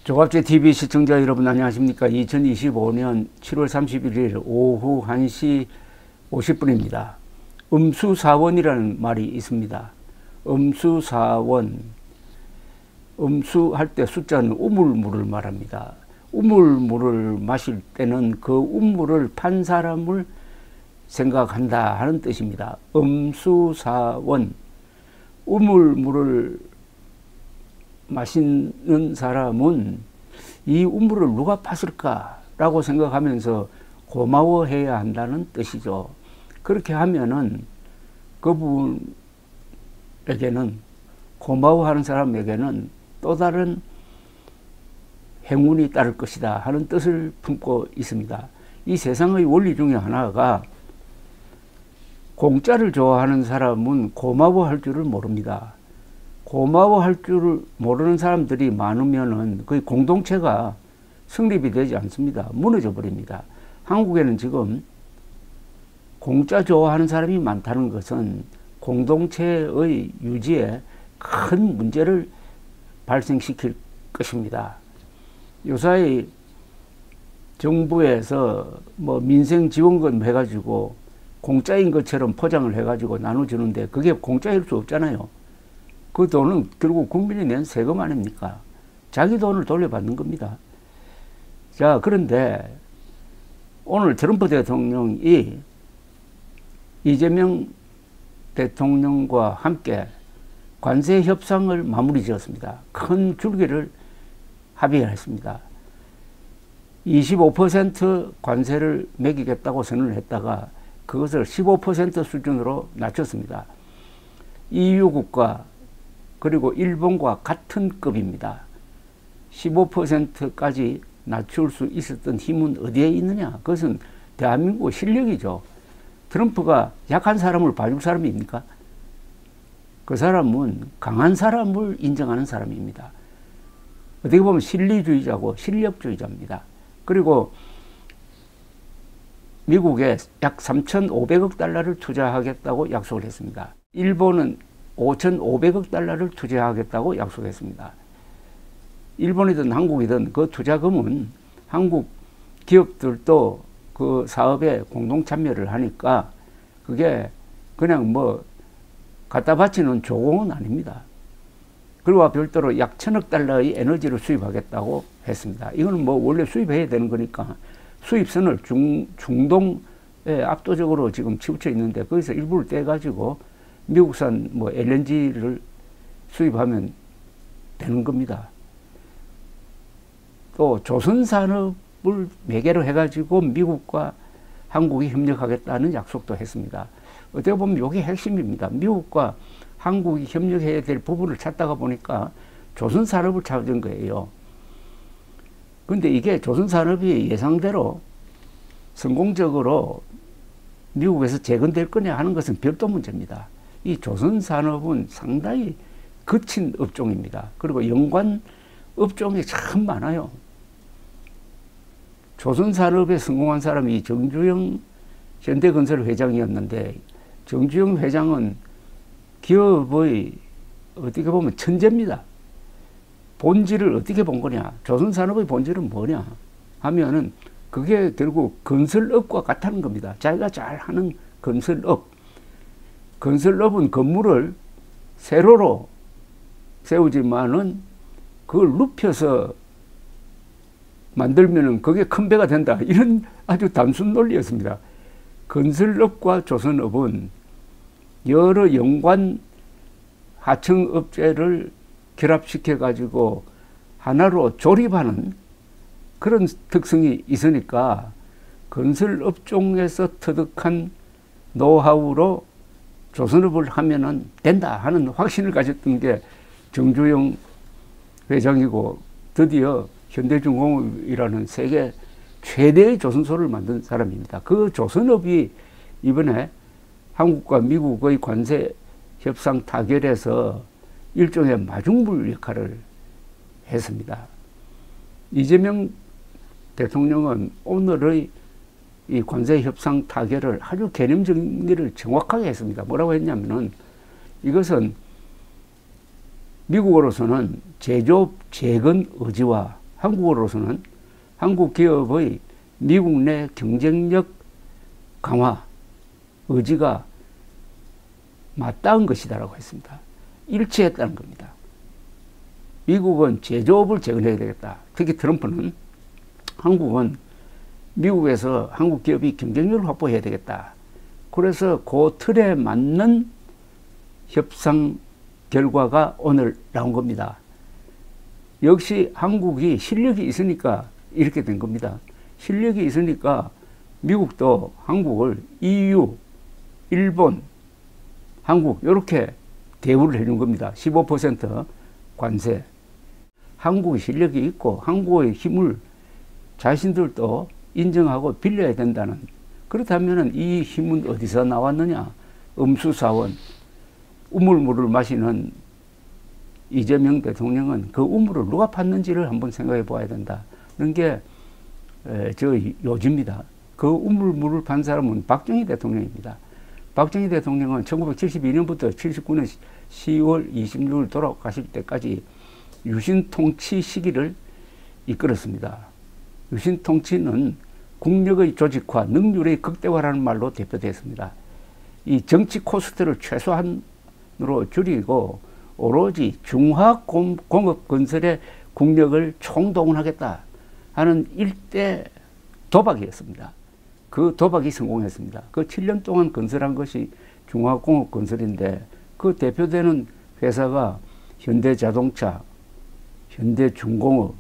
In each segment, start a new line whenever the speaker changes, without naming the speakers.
조갑제 TV 시청자 여러분 안녕하십니까. 2025년 7월 31일 오후 1시 50분입니다. 음수사원이라는 말이 있습니다. 음수사원, 음수할 때 숫자는 우물물을 말합니다. 우물물을 마실 때는 그 우물을 판 사람을 생각한다 하는 뜻입니다. 음수사원, 우물물을 마시는 사람은 이 우물을 누가 팠을까라고 생각하면서 고마워해야 한다는 뜻이죠. 그렇게 하면은 그분에게는, 고마워하는 사람에게는 또 다른 행운이 따를 것이다 하는 뜻을 품고 있습니다. 이 세상의 원리 중에 하나가 공짜를 좋아하는 사람은 고마워할 줄을 모릅니다. 고마워할 줄을 모르는 사람들이 많으면은 그 공동체가 성립이 되지 않습니다. 무너져 버립니다. 한국에는 지금 공짜 좋아하는 사람이 많다는 것은 공동체의 유지에 큰 문제를 발생시킬 것입니다. 요사이 정부에서 뭐 민생지원금 해가지고 공짜인 것처럼 포장을 해가지고 나눠주는데 그게 공짜일 수 없잖아요. 그 돈은 결국 국민이 낸 세금 아닙니까? 자기 돈을 돌려받는 겁니다. 자, 그런데 오늘 트럼프 대통령이 이재명 대통령과 함께 관세 협상을 마무리 지었습니다. 큰 줄기를 합의했습니다. 25% 관세를 매기겠다고 선언을 했다가 그것을 15% 수준으로 낮췄습니다. EU 국가 그리고 일본과 같은 급입니다. 15%까지 낮출 수 있었던 힘은 어디에 있느냐? 그것은 대한민국 실력이죠. 트럼프가 약한 사람을 봐줄 사람입니까? 그 사람은 강한 사람을 인정하는 사람입니다. 어떻게 보면 실리주의자고 실력주의자입니다. 그리고 미국에 약 3,500억 달러를 투자하겠다고 약속을 했습니다. 일본은 5,500억 달러를 투자하겠다고 약속했습니다. 일본이든 한국이든 그 투자금은 한국 기업들도 그 사업에 공동 참여를 하니까 그게 그냥 뭐 갖다 바치는 조공은 아닙니다. 그리고 별도로 약 1,000억 달러의 에너지를 수입하겠다고 했습니다. 이건 뭐 원래 수입해야 되는 거니까 수입선을 중동에 압도적으로 지금 치우쳐 있는데 거기서 일부를 떼가지고 미국산 뭐 LNG를 수입하면 되는 겁니다. 또 조선산업을 매개로 해가지고 미국과 한국이 협력하겠다는 약속도 했습니다. 어떻게 보면 이게 핵심입니다. 미국과 한국이 협력해야 될 부분을 찾다가 보니까 조선산업을 찾은 거예요. 근데 이게 조선산업이 예상대로 성공적으로 미국에서 재건될 거냐 하는 것은 별도 문제입니다. 이 조선산업은 상당히 거친 업종입니다. 그리고 연관 업종이 참 많아요. 조선산업에 성공한 사람이 정주영 현대건설 회장이었는데 정주영 회장은 기업의 어떻게 보면 천재입니다. 본질을 어떻게 본 거냐? 조선산업의 본질은 뭐냐? 하면은 그게 결국 건설업과 같다는 겁니다. 자기가 잘하는 건설업. 건설업은 건물을 세로로 세우지만은 그걸 눕혀서 만들면은 그게 큰 배가 된다. 이런 아주 단순 논리였습니다. 건설업과 조선업은 여러 연관 하청업체를 결합시켜 가지고 하나로 조립하는 그런 특성이 있으니까 건설업종에서 터득한 노하우로 조선업을 하면은 된다 하는 확신을 가졌던 게 정주영 회장이고 드디어 현대중공업이라는 세계 최대의 조선소를 만든 사람입니다. 그 조선업이 이번에 한국과 미국의 관세 협상 타결에서 일종의 마중물 역할을 했습니다. 이재명 대통령은 오늘의 이 관세 협상 타결을 아주 개념 정리를 정확하게 했습니다. 뭐라고 했냐면은 이것은 미국으로서는 제조업 재건 의지화 한국으로서는 한국 기업의 미국 내 경쟁력 강화 의지가 맞닿은 것이다라고 했습니다. 일치했다는 겁니다. 미국은 제조업을 재건해야 되겠다. 특히 트럼프는 한국은 미국에서 한국 기업이 경쟁력을 확보해야 되겠다. 그래서 그 틀에 맞는 협상 결과가 오늘 나온 겁니다. 역시 한국이 실력이 있으니까 이렇게 된 겁니다. 실력이 있으니까 미국도 한국을 EU, 일본, 한국 이렇게 대우를 해준 겁니다. 15% 관세. 한국의 실력이 있고 한국의 힘을 자신들도 인정하고 빌려야 된다는, 그렇다면 이 힘은 어디서 나왔느냐. 음수사원, 우물물을 마시는 이재명 대통령은 그 우물을 누가 팠는지를 한번 생각해 봐야 된다는 게 저 요지입니다. 그 우물물을 판 사람은 박정희 대통령입니다. 박정희 대통령은 1972년부터 79년 10월 26일 돌아가실 때까지 유신 통치 시기를 이끌었습니다. 유신 통치는 국력의 조직화, 능률의 극대화라는 말로 대표됐습니다. 이 정치 코스트를 최소한으로 줄이고 오로지 중화공업 건설에 국력을 총동원하겠다 하는 일대 도박이었습니다. 그 도박이 성공했습니다. 그 7년 동안 건설한 것이 중화공업 건설인데 그 대표되는 회사가 현대자동차, 현대중공업,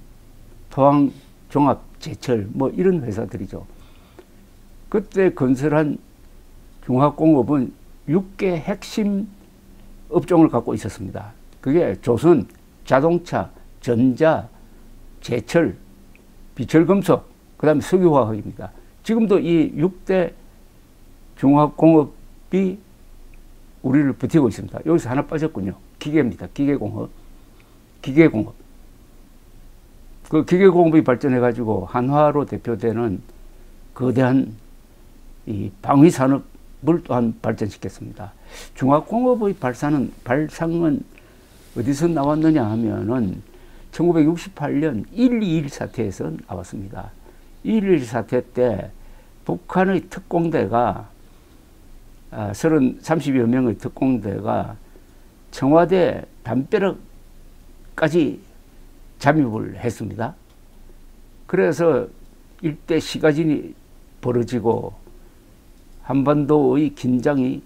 토항종합제철 뭐 이런 회사들이죠. 그때 건설한 중화공업은 6개 핵심 업종을 갖고 있었습니다. 그게 조선, 자동차, 전자, 제철, 비철금속, 그 다음에 석유화학입니다. 지금도 이 6대 중화공업이 우리를 버티고 있습니다. 여기서 하나 빠졌군요. 기계입니다. 기계공업. 기계공업. 그 기계공업이 발전해가지고 한화로 대표되는 거대한 이 방위산업을 또한 발전시켰습니다. 중화공업의 발상은 어디서 나왔느냐 하면은 1968년 1.21 사태에서 나왔습니다. 1.21 사태 때 북한의 특공대가 30여 명의 특공대가 청와대 담벼락까지 잠입을 했습니다. 그래서 일대 시가진이 벌어지고 한반도의 긴장이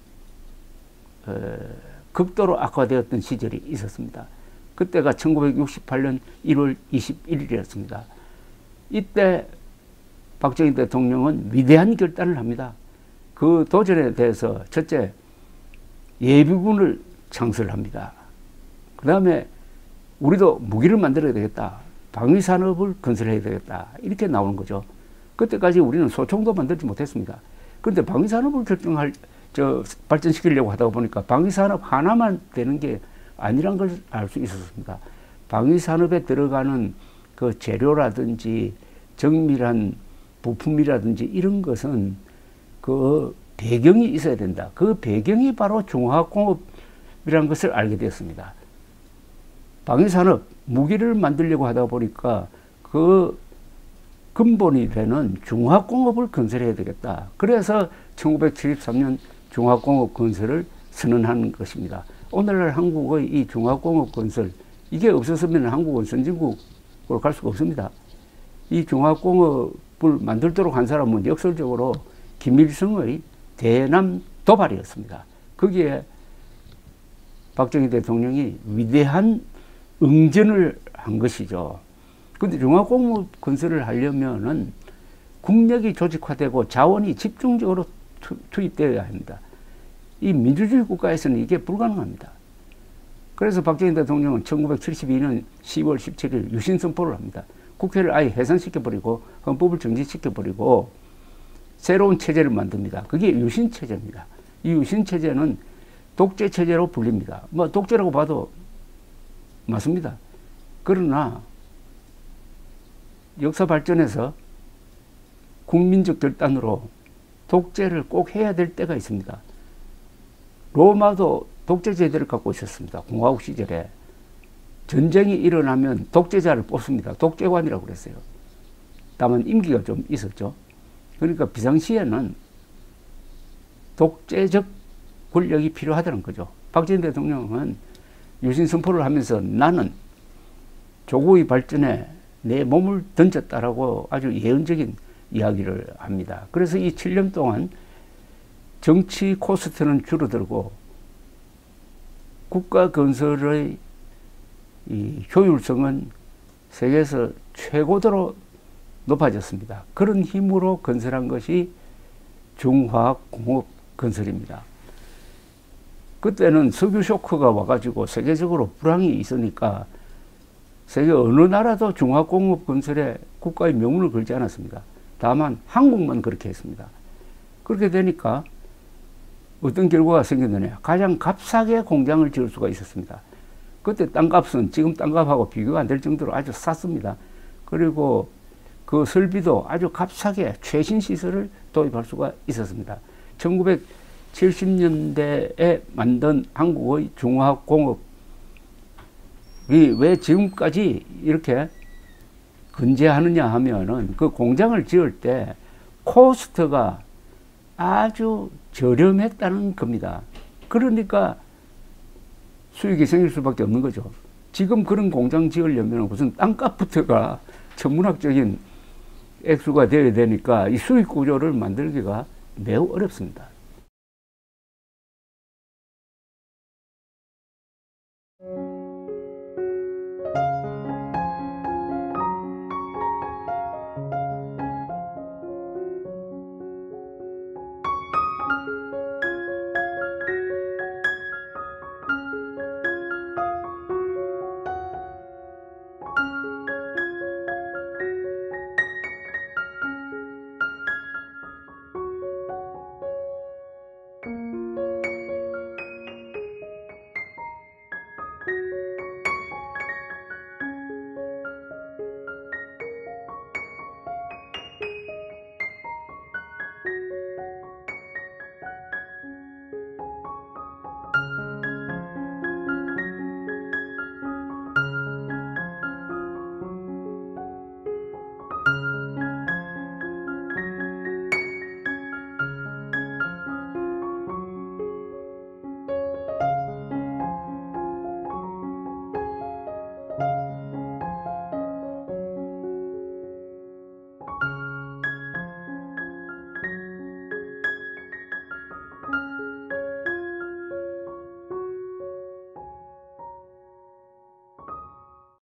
극도로 악화되었던 시절이 있었습니다. 그때가 1968년 1월 21일이었습니다. 이때 박정희 대통령은 위대한 결단을 합니다. 그 도전에 대해서 첫째, 예비군을 창설합니다. 그 다음에 우리도 무기를 만들어야 되겠다. 방위산업을 건설해야 되겠다. 이렇게 나오는 거죠. 그때까지 우리는 소총도 만들지 못했습니다. 그런데 방위산업을 발전시키려고 하다 보니까 방위산업 하나만 되는 게 아니란 걸 알 수 있었습니다. 방위산업에 들어가는 그 재료라든지 정밀한 부품이라든지 이런 것은 그 배경이 있어야 된다. 그 배경이 바로 중화공업이라는 것을 알게 되었습니다. 방위산업, 무기를 만들려고 하다 보니까 그 근본이 되는 중화공업을 건설해야 되겠다. 그래서 1973년 중화공업 건설을 선언한 것입니다. 오늘날 한국의 이 중화공업 건설, 이게 없었으면 한국은 선진국으로 갈 수가 없습니다. 이 중화공업을 만들도록 한 사람은 역설적으로 김일성의 대남 도발이었습니다. 거기에 박정희 대통령이 위대한 응전을 한 것이죠. 그런데 중화공업 건설을 하려면은 국력이 조직화되고 자원이 집중적으로 투입되어야 합니다. 이 민주주의 국가에서는 이게 불가능합니다. 그래서 박정희 대통령은 1972년 10월 17일 유신 선포를 합니다. 국회를 아예 해산시켜버리고 헌법을 정지시켜버리고 새로운 체제를 만듭니다. 그게 유신체제입니다. 이 유신체제는 독재체제로 불립니다. 뭐 독재라고 봐도 맞습니다. 그러나 역사 발전에서 국민적 결단으로 독재를 꼭 해야 될 때가 있습니다. 로마도 독재 제도를 갖고 있었습니다. 공화국 시절에. 전쟁이 일어나면 독재자를 뽑습니다. 독재관이라고 그랬어요. 다만 임기가 좀 있었죠. 그러니까 비상시에는 독재적 권력이 필요하다는 거죠. 박정희 대통령은 유신 선포를 하면서 나는 조국의 발전에 내 몸을 던졌다라고 아주 예언적인 이야기를 합니다. 그래서 이 7년 동안 정치 코스트는 줄어들고 국가 건설의 이 효율성은 세계에서 최고도로 높아졌습니다. 그런 힘으로 건설한 것이 중화공업 건설입니다. 그때는 석유 쇼크가 와가지고 세계적으로 불황이 있으니까 세계 어느 나라도 중화공업 건설에 국가의 명운을 걸지 않았습니다. 다만 한국만 그렇게 했습니다. 그렇게 되니까 어떤 결과가 생겼느냐. 가장 값싸게 공장을 지을 수가 있었습니다. 그때 땅값은 지금 땅값하고 비교가 안 될 정도로 아주 쌌습니다. 그리고 그 설비도 아주 값싸게 최신 시설을 도입할 수가 있었습니다. 1970년대에 만든 한국의 중화공업이 왜 지금까지 이렇게 건재하느냐 하면은 그 공장을 지을 때 코스트가 아주 저렴했다는 겁니다. 그러니까 수익이 생길 수밖에 없는 거죠. 지금 그런 공장 지으려면 무슨 땅값부터가 천문학적인 액수가 되어야 되니까 이 수익 구조를 만들기가 매우 어렵습니다.